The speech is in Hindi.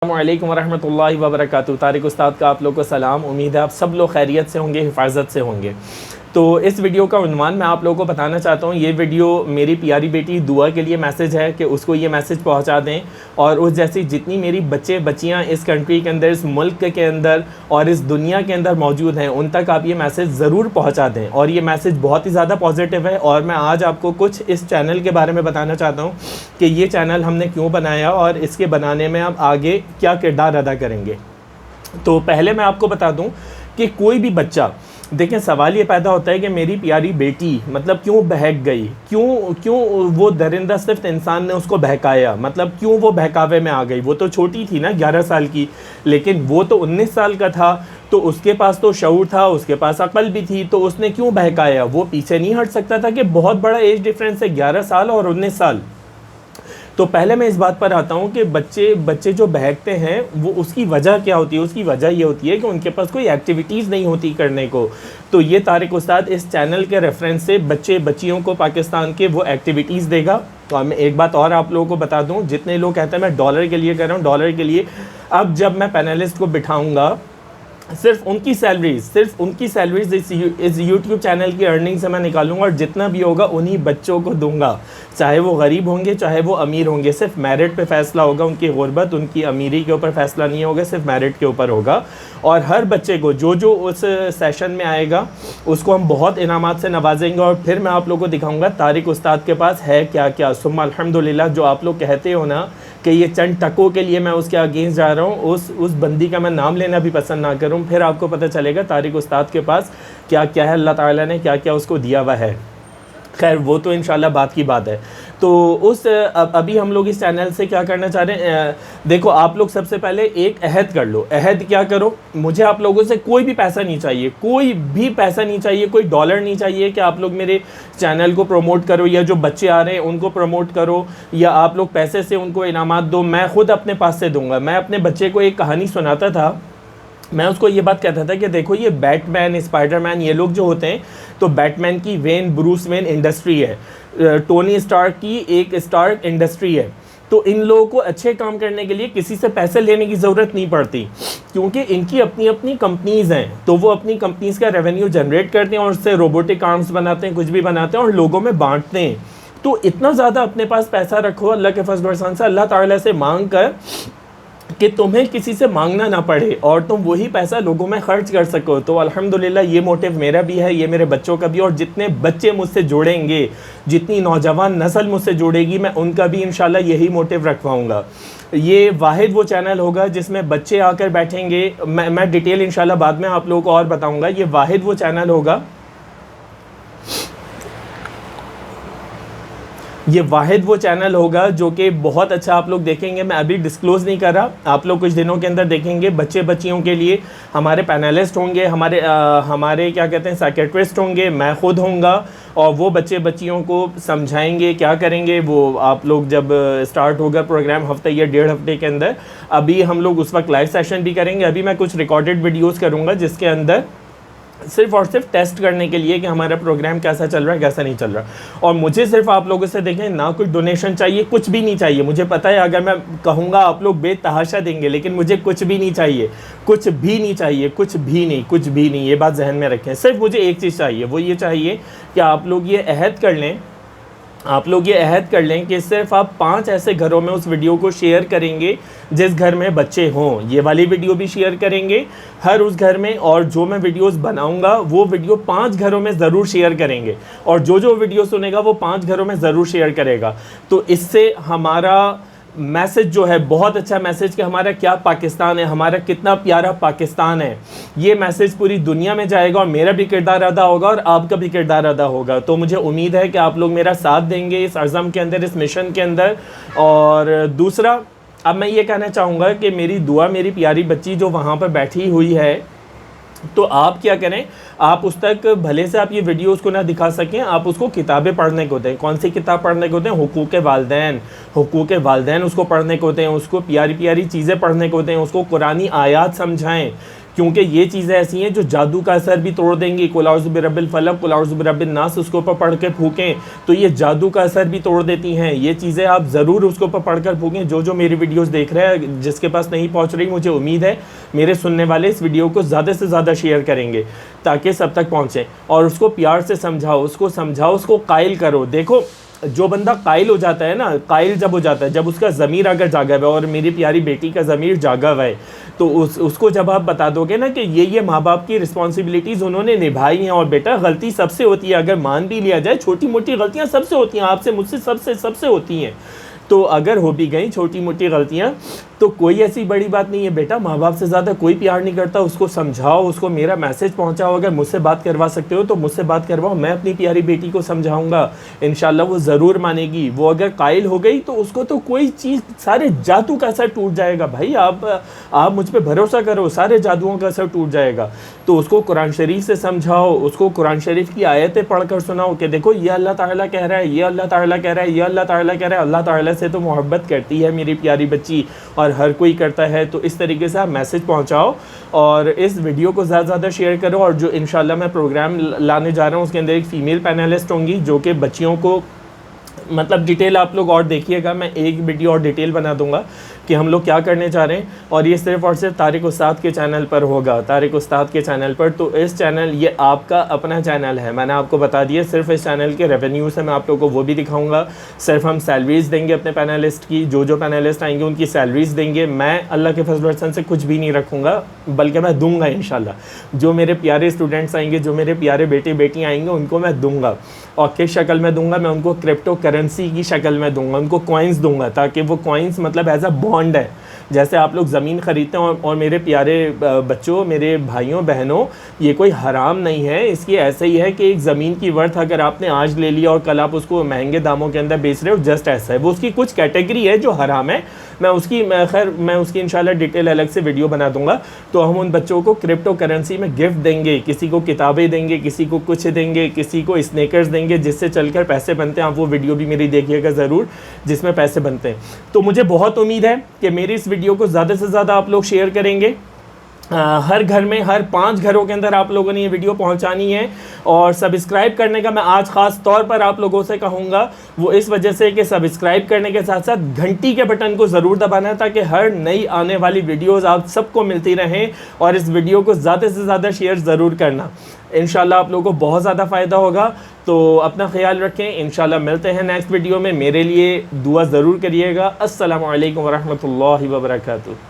अस्सलामुअलैकुम वरहमतुल्लाहि वबरकातुहू। तारिक उस्ताद का आप लोग को सलाम। उम्मीद है आप सब लोग खैरियत से होंगे, हिफाजत से होंगे। तो इस वीडियो का उन्वान मैं आप लोगों को बताना चाहता हूँ। ये वीडियो मेरी प्यारी बेटी दुआ के लिए मैसेज है कि उसको ये मैसेज पहुँचा दें, और उस जैसी जितनी मेरी बच्चे बच्चियाँ इस कंट्री के अंदर, इस मुल्क के अंदर और इस दुनिया के अंदर मौजूद हैं, उन तक आप ये मैसेज ज़रूर पहुँचा दें। और ये मैसेज बहुत ही ज़्यादा पॉजिटिव है। और मैं आज आपको कुछ इस चैनल के बारे में बताना चाहता हूँ कि ये चैनल हमने क्यों बनाया और इसके बनाने में आप आगे क्या किरदार अदा करेंगे। तो पहले मैं आपको बता दूं कि कोई भी बच्चा, देखें, सवाल ये पैदा होता है कि मेरी प्यारी बेटी मतलब क्यों बहक गई, क्यों वो दरिंदा सिर्फ इंसान ने उसको बहकाया, मतलब क्यों वो बहकावे में आ गई। वो तो छोटी थी ना, 11 साल की, लेकिन वो तो 19 साल का था, तो उसके पास तो शऊर था, उसके पास अकल भी थी, तो उसने क्यों बहकाया। वो पीछे नहीं हट सकता था कि बहुत बड़ा एज डिफरेंस है, 11 साल और 19 साल। तो पहले मैं इस बात पर आता हूँ कि बच्चे जो बहकते हैं वो उसकी वजह क्या होती है। उसकी वजह ये होती है कि उनके पास कोई एक्टिविटीज़ नहीं होती करने को। तो ये तारिक उस्ताद इस चैनल के रेफरेंस से बच्चे बच्चियों को पाकिस्तान के वो एक्टिविटीज़ देगा। तो मैं एक बात और आप लोगों को बता दूँ, जितने लोग कहते हैं मैं डॉलर के लिए कर रहा हूँ, डॉलर के लिए, अब जब मैं पैनलिस्ट को बिठाऊँगा, सिर्फ उनकी सैलरीज इस यूट्यूब चैनल की अर्निंग से मैं निकालूंगा, और जितना भी होगा उन्हीं बच्चों को दूंगा, चाहे वो गरीब होंगे चाहे वो अमीर होंगे। सिर्फ मेरिट पे फैसला होगा, उनकी गुर्बत, उनकी अमीरी के ऊपर फैसला नहीं होगा, सिर्फ मेरिट के ऊपर होगा। और हर बच्चे को जो उस सेशन में आएगा उसको हम बहुत इनामात से नवाजेंगे। और फिर मैं आप लोगों को दिखाऊंगा तारिक उस्ताद के पास है क्या क्या। सुम्मा अल्हम्दुलिल्लाह, जो आप लोग कहते हो ना कि ये चंद टकों के लिए मैं उसके अगेंस्ट जा रहा हूँ, उस बंदी का मैं नाम लेना भी पसंद ना करूँ, फिर आपको पता चलेगा तारिक उस्ताद के पास क्या क्या है, अल्लाह ताला ने क्या क्या उसको दिया हुआ है। खैर, वो तो इंशाल्लाह बात की बात है। तो अभी हम लोग इस चैनल से क्या करना चाह रहे हैं, देखो, आप लोग सबसे पहले एक अहद कर लो। अहद क्या करो, मुझे आप लोगों से कोई भी पैसा नहीं चाहिए, कोई भी पैसा नहीं चाहिए, कोई डॉलर नहीं चाहिए कि आप लोग मेरे चैनल को प्रमोट करो, या जो बच्चे आ रहे हैं उनको प्रमोट करो, या आप लोग पैसे से उनको इनामात दो। मैं खुद अपने पास से दूंगा। मैं अपने बच्चे को एक कहानी सुनाता था, मैं उसको ये बात कहता था कि देखो, ये बैटमैन, स्पाइडरमैन, ये लोग जो होते हैं, तो बैटमैन की वेन ब्रूस वेन इंडस्ट्री है, टोनी स्टार्क की एक स्टार्क इंडस्ट्री है। तो इन लोगों को अच्छे काम करने के लिए किसी से पैसे लेने की ज़रूरत नहीं पड़ती, क्योंकि इनकी अपनी अपनी कंपनीज़ हैं। तो वो अपनी कंपनीज़ का रेवेन्यू जनरेट करते हैं और उससे रोबोटिक आर्म्स बनाते हैं, कुछ भी बनाते हैं और लोगों में बांटते हैं। तो इतना ज़्यादा अपने पास पैसा रखो अल्लाह के फज़ल व एहसान से, अल्लाह ताला से मांग कर, कि तुम्हें किसी से मांगना ना पड़े और तुम वही पैसा लोगों में ख़र्च कर सको। तो अल्हम्दुलिल्लाह ये मोटिव मेरा भी है, ये मेरे बच्चों का भी, और जितने बच्चे मुझसे जुड़ेंगे, जितनी नौजवान नस्ल मुझसे जुड़ेगी, मैं उनका भी इंशाल्लाह यही मोटिव रखवाऊँगा। ये वाहिद वो चैनल होगा जिसमें बच्चे आकर बैठेंगे। मैं डिटेल इंशाल्लाह बाद में आप लोगों को और बताऊँगा। ये वाहिद वो चैनल होगा, ये वाहिद वो चैनल होगा जो कि बहुत अच्छा आप लोग देखेंगे। मैं अभी डिस्क्लोज़ नहीं कर रहा, आप लोग कुछ दिनों के अंदर देखेंगे। बच्चे बच्चियों के लिए हमारे पैनलिस्ट होंगे, हमारे क्या कहते हैं, साइकेट्रिस्ट होंगे, मैं खुद होऊंगा, और वो बच्चे बच्चियों को समझाएंगे क्या करेंगे। वो आप लोग जब स्टार्ट होगा प्रोग्राम हफ्ते या 1.5 हफ्ते के अंदर, अभी हम लोग उस वक्त लाइव सेशन भी करेंगे। अभी मैं कुछ रिकॉर्डेड वीडियोज़ करूँगा जिसके अंदर सिर्फ और सिर्फ टेस्ट करने के लिए कि हमारा प्रोग्राम कैसा चल रहा है, कैसा नहीं चल रहा। और मुझे सिर्फ आप लोगों से, देखें, ना कुछ डोनेशन चाहिए, कुछ भी नहीं चाहिए। मुझे पता है अगर मैं कहूँगा आप लोग बेतहाशा देंगे, लेकिन मुझे कुछ भी नहीं चाहिए, कुछ भी नहीं चाहिए, कुछ भी नहीं, कुछ भी नहीं। ये बात जहन में रखें। सिर्फ मुझे एक चीज़ चाहिए, वो ये चाहिए कि आप लोग ये अहद कर लें, कि सिर्फ आप 5 ऐसे घरों में उस वीडियो को शेयर करेंगे जिस घर में बच्चे हों। ये वाली वीडियो भी शेयर करेंगे हर उस घर में, और जो मैं वीडियोस बनाऊंगा वो वीडियो 5 घरों में ज़रूर शेयर करेंगे, और जो वीडियो सुनेगा वो 5 घरों में ज़रूर शेयर करेगा। तो इससे हमारा मैसेज जो है, बहुत अच्छा मैसेज कि हमारा क्या पाकिस्तान है, हमारा कितना प्यारा पाकिस्तान है, ये मैसेज पूरी दुनिया में जाएगा, और मेरा भी किरदार अदा होगा और आपका भी किरदार अदा होगा। तो मुझे उम्मीद है कि आप लोग मेरा साथ देंगे इस अज़म के अंदर, इस मिशन के अंदर। और दूसरा, अब मैं ये कहना चाहूँगा कि मेरी दुआ, मेरी प्यारी बच्ची जो वहाँ पर बैठी हुई है, तो आप क्या करें, आप उस तक भले से आप ये वीडियो उसको ना दिखा सकें, आप उसको किताबें पढ़ने को दें। कौन सी किताब पढ़ने को दें? हुकूक़ वालिदैन उसको पढ़ने को दें, उसको प्यारी प्यारी चीज़ें पढ़ने को दें, उसको कुरानी आयात समझाएं, क्योंकि ये चीज़ें ऐसी हैं जो जादू का असर भी तोड़ देंगी। कुल औज़ु बिरब्बिल फलक, कुल औज़ु बिरब्बिन नास उसके ऊपर पढ़ के फूकें तो ये जादू का असर भी तोड़ देती हैं। ये चीज़ें आप ज़रूर उसके ऊपर पढ़ कर फूकें। जो मेरी वीडियोज़ देख रहे हैं, जिसके पास नहीं पहुँच रही, मुझे उम्मीद है मेरे सुनने वाले इस वीडियो को ज़्यादा से ज़्यादा शेयर करेंगे ताकि सब तक पहुँचे। और उसको प्यार से समझाओ, उसको कायल करो। देखो, जो बंदा कायल हो जाता है ना, कायल जब हो जाता है, जब उसका ज़मीर अगर जागा हुआ है, और मेरी प्यारी बेटी का ज़मीर जागा हुआ है, तो उसको जब आप बता दोगे ना कि ये माँ बाप की रिस्पॉन्सिबिलिटीज़ उन्होंने निभाई हैं, और बेटा गलती सबसे होती है, अगर मान भी लिया जाए छोटी मोटी गलतियाँ सबसे होती हैं, आपसे मुझसे सबसे होती हैं, तो अगर हो भी गई छोटी मोटी गलतियाँ तो कोई ऐसी बड़ी बात नहीं है। बेटा, माँ बाप से ज़्यादा कोई प्यार नहीं करता। उसको समझाओ, उसको मेरा मैसेज पहुँचाओ। अगर मुझसे बात करवा सकते हो तो मुझसे बात करवाओ। मैं अपनी प्यारी बेटी को समझाऊंगा, इंशाल्लाह वो ज़रूर मानेगी। वो अगर कायल हो गई तो उसको तो कोई चीज़, सारे जादू का असर टूट जाएगा। भाई आप मुझ पर भरोसा करो, सारे जादुओं का असर टूट जाएगा। तो उसको कुरान शरीफ से समझाओ, उसको कुरान शरीफ की आयतें पढ़ कर सुनाओ कि देखो ये अल्लाह ताला कह रहा है, ये अल्लाह ताला कह रहा है, ये अल्लाह ताला कह रहा है। अल्लाह ताला से तो मोहब्बत करती है मेरी प्यारी बच्ची, और हर कोई करता है। तो इस तरीके से आप मैसेज पहुंचाओ और इस वीडियो को ज़्यादा से ज़्यादा शेयर करो। और जो इंशाल्लाह मैं प्रोग्राम लाने जा रहा हूँ उसके अंदर एक फ़ीमेल पैनलिस्ट होंगी जो कि बच्चियों को, मतलब डिटेल आप लोग और देखिएगा, मैं एक वीडियो और डिटेल बना दूंगा कि हम लोग क्या करने जा रहे हैं। और ये सिर्फ़ और सिर्फ तारिक उस्ताद के चैनल पर होगा, तारिक उस्ताद के चैनल पर। तो इस चैनल, ये आपका अपना चैनल है, मैंने आपको बता दिया। सिर्फ इस चैनल के रेवेन्यू से मैं आप लोगों को वो भी दिखाऊंगा। सिर्फ हम सैलरीज़ देंगे अपने पैनलिस्ट की, जो पैनलिस्ट आएंगे उनकी सैलरीज़ देंगे। मैं अल्लाह के फजल एहसान से कुछ भी नहीं रखूँगा, बल्कि मैं दूँगा इंशाल्लाह। जो मेरे प्यारे स्टूडेंट्स आएंगे, जो मेरे प्यारे बेटे बेटी आएंगे, उनको मैं दूँगा। और किस शक्ल में दूंगा? मैं उनको क्रिप्टो करेंसी की शक्ल में दूंगा, उनको कॉइन्स दूंगा, ताकि वो कॉइन्स मतलब एज अ बॉन्ड है। जैसे आप लोग ज़मीन ख़रीदते हैं, और मेरे प्यारे बच्चों, मेरे भाइयों बहनों, ये कोई हराम नहीं है। इसकी ऐसे ही है कि एक ज़मीन की वर्थ अगर आपने आज ले लिया और कल आप उसको महंगे दामों के अंदर बेच रहे हो, जस्ट ऐसा है। वो उसकी कुछ कैटेगरी है जो हराम है। मैं उसकी इंशाल्लाह डिटेल अलग से वीडियो बना दूंगा। तो हम उन बच्चों को क्रिप्टो करेंसी में गिफ्ट देंगे, किसी को किताबें देंगे, किसी को कुछ देंगे, किसी को स्नेकर्स देंगे, जिससे चलकर पैसे बनते हैं। आप वो वीडियो भी मेरी देखिएगा ज़रूर, जिसमें पैसे बनते हैं। तो मुझे बहुत उम्मीद है कि मेरी इस वीडियो को ज़्यादा से ज़्यादा आप लोग शेयर करेंगे। हर घर में, हर 5 घरों के अंदर आप लोगों ने ये वीडियो पहुंचानी है। और सब्सक्राइब करने का मैं आज ख़ास तौर पर आप लोगों से कहूँगा, वो इस वजह से कि सब्सक्राइब करने के साथ साथ घंटी के बटन को ज़रूर दबाना है, ताकि हर नई आने वाली वीडियोज़ आप सबको मिलती रहें। और इस वीडियो को ज़्यादा से ज़्यादा शेयर ज़रूर करना, इंशाल्लाह आप लोगों को बहुत ज़्यादा फ़ायदा होगा। तो अपना ख्याल रखें, इंशाल्लाह मिलते हैं नेक्स्ट वीडियो में। मेरे लिए दुआ ज़रूर करिएगा। अस्सलामु अलैकुम वरहमतुल्लाहि वबरकातुहू।